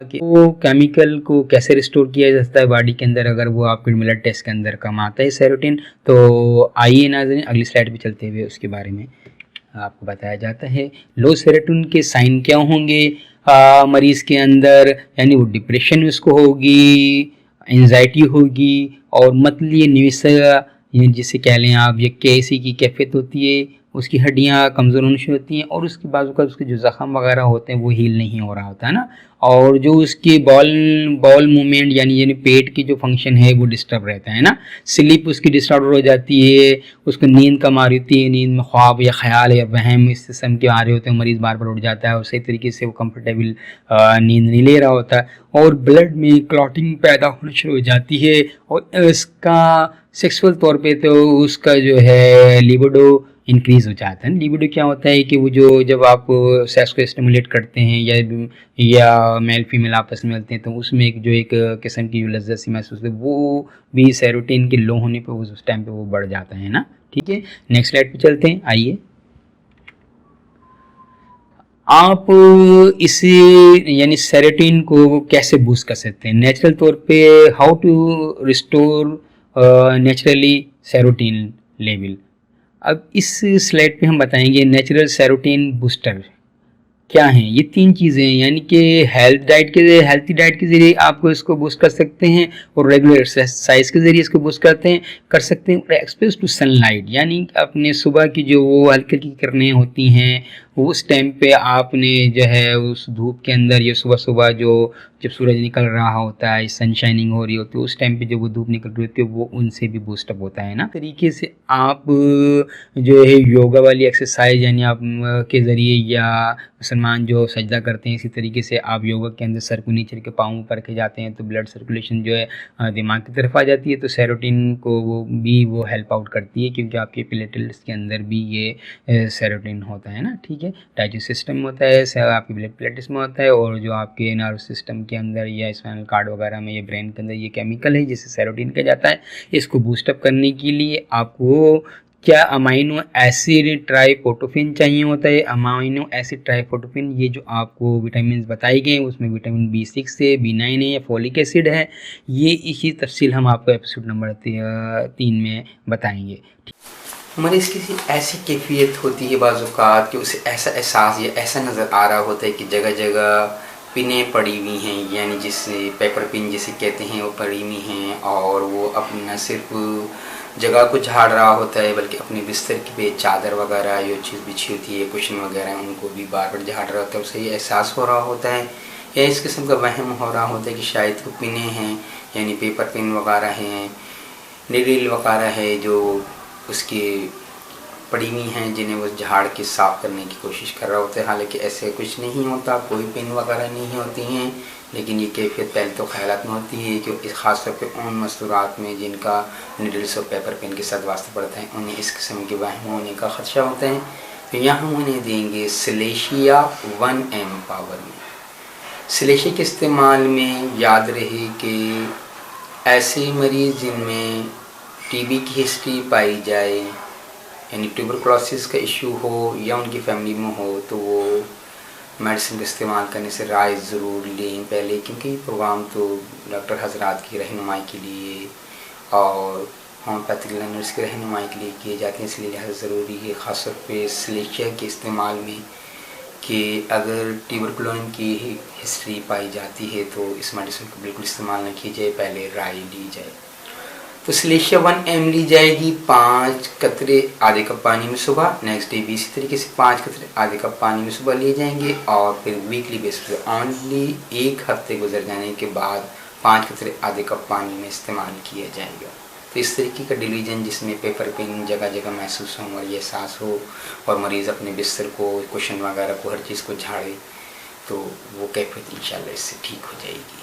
कि वो केमिकल को कैसे रिस्टोर किया जा सकता है बॉडी के अंदर अगर वो आपके ब्लड टेस्ट के अंदर कम आता है सेरोटिन। तो आइए नाज़रीन अगली स्लाइड पे चलते हुए उसके बारे में आपको बताया जाता है। लो सेरोटिन के साइन क्या होंगे मरीज़ के अंदर, यानी वो डिप्रेशन में उसको होगी, एंजाइटी होगी और मतली निविसा जिसे कह लें आप, ये कैसी की कैफियत होती है, उसकी हड्डियाँ कमज़ोर होनी शुरू होती हैं और उसके बाजू का उसके जो ज़ख़म वगैरह होते हैं वो हील नहीं हो रहा होता है ना। और जो उसकी बॉल मूवमेंट यानी पेट की जो फंक्शन है वो डिस्टर्ब रहता है ना। स्लीप उसकी डिस्टर्ब हो जाती है, उसको नींद कम आ रही होती है, नींद में ख्वाब या ख्याल या वहम इस किस्म के आ रहे होते हैं, मरीज़ बार बार उठ जाता है और सही तरीके से वो कंफर्टेबल नींद नहीं ले रहा होता है और ब्लड में क्लॉटिंग पैदा होनी शुरू हो जाती है और इसका सेक्सुअल तौर पे तो उसका जो है लिबिडो इंक्रीज़ हो जाता है। लिबिडो क्या होता है कि वो जो जब आप सेक्स को स्टिमुलेट करते हैं या मेल फीमेल आपस में मिलते हैं तो उसमें एक किस्म की लज्जत सी महसूस होती है, वो भी सेरोटिन के लो होने पर उस टाइम पे वो बढ़ जाता है ना। ठीक है, नेक्स्ट स्लाइड पे चलते हैं। आइए आप इसे यानी सेरोटिन को कैसे बूस्ट कर सकते हैं नेचुरल तौर पे, how to restore naturally serotonin level. अब इस स्लाइड पे हम बताएंगे नेचुरल सेरोटिन बूस्टर क्या हैं। ये 3 चीज़ें हैं, यानी कि हेल्थी डाइट के ज़रिए आपको इसको बूस्ट कर सकते हैं और रेगुलर एक्सरसाइज के ज़रिए इसको बूस्ट कर सकते हैं और एक्सपोज टू सनलाइट, यानी अपने सुबह की जो वो हल्की हल्की किरणें होती हैं उस टाइम पे आपने जो है उस धूप के अंदर या सुबह सुबह जब सूरज निकल रहा होता है, सन शाइनिंग हो रही होती है, उस टाइम पे जब वो धूप निकल रही होती है वो उनसे भी बूस्टअप होता है ना। तरीके से आप जो है योगा वाली एक्सरसाइज यानी आप के ज़रिए या मुसलमान जो सजदा करते हैं इसी तरीके से आप योगा के अंदर सर को नीचे के पाँव ऊपर के जाते हैं तो ब्लड सर्कुलेशन जो है दिमाग की तरफ आ जाती है, तो सेरोटिन को वो हेल्प आउट करती है क्योंकि आपके प्लेटलेट्स के अंदर भी ये सेरोटिन होता है ना। ठीक है, डाइजेस्टिव सिस्टम में होता है, आपके ब्लड प्लेटलेट्स में होता है और जो आपके नर्व सिस्टम के अंदर या स्पाइनल कार्ड वगैरह में, ये ब्रेन के अंदर ये केमिकल है जिसे सेरोटिन कहा जाता है। इसको बूस्टअप करने के लिए आपको क्या अमाइनो एसिड ट्राइफोटोफिन चाहिए होता है। अमाइनो एसिड ट्राइफोटोफिन ये जो आपको विटामिन बताए गए हैं उसमें विटामिन B6 है, B9 है या फोलिक एसिड है, ये इसी तफसील हम आपको एपिसोड नंबर 3 में बताएंगे। मरीज़ की ऐसी कैफियत होती है बाज़ कि उसे ऐसा एहसास या ऐसा नज़र आ रहा होता है कि जगह जगह पिनें पड़ी हुई हैं, यानी जिससे पेपर पिन जिसे कहते हैं वो पड़ी हुई हैं और वो अपना सिर्फ जगह को झाड़ रहा होता है बल्कि अपने बिस्तर की पे चादर वगैरह जो चीज़ बिछी होती है, कुशन वगैरह, उनको भी बार बार झाड़ रहा होता है। उसे ये एहसास हो रहा होता है या इस किस्म का वहम हो रहा होता है कि शायद वो पिनें हैं यानी पेपर पिन वगैरह हैं, नीडल वगैरह है जो उसकी पड़ी हुई हैं जिन्हें वो झाड़ के साफ़ करने की कोशिश कर रहा होता है। हालांकि ऐसे कुछ नहीं होता, कोई पिन वगैरह नहीं होती हैं, लेकिन ये कैफियत पहले तो ख्यालात में होती है कि ख़ास तौर पे उन मस्तूरात में जिनका नीडल्स और पेपर पिन के साथ वास्ता पड़ता है उन्हें इस किस्म के वहम होने का ख़दशा होता है। तो यहाँ हम उन्हें देंगे सिलेशिया 1M पावर में। सिलेशिया के इस्तेमाल में याद रहे कि ऐसे मरीज़ जिनमें TB की हिस्ट्री पाई जाए यानी ट्यूबरकुलोसिस का इशू हो या उनकी फैमिली में हो तो वो मेडिसिन का इस्तेमाल करने से राय ज़रूर लें पहले, क्योंकि प्रोग्राम तो डॉक्टर हजरात की रहनुमाई के लिए और होम्योपैथिक लर्नर्स की रहनुमाई के लिए किए जाते हैं, इसलिए लिहाजा ज़रूरी है ख़ास तौर पे सिलेशिया के इस्तेमाल में कि अगर ट्यूबरकुलोसिस की हिस्ट्री पाई जाती है तो इस मेडिसिन को बिल्कुल इस्तेमाल न की जाए, पहले राय ली जाए। तो सिलेशिया 1M ली जाएगी 5 कतरे आधे कप पानी में सुबह, नेक्स्ट डे भी इसी तरीके से 5 कतरे आधे कप पानी में सुबह लिए जाएंगे और फिर वीकली बेसिस पे ओनली 1 हफ्ते गुजर जाने के बाद 5 कतरे आधे कप पानी में इस्तेमाल किया जाएगा। तो इस तरीके का डिलीजन जिसमें पेपर पिन जगह जगह महसूस हो और ये एहसास हो और मरीज़ अपने बिस्तर को, कुशन वगैरह को, हर चीज़ को झाड़े तो वो कैफियत इंशाल्लाह इससे ठीक हो जाएगी।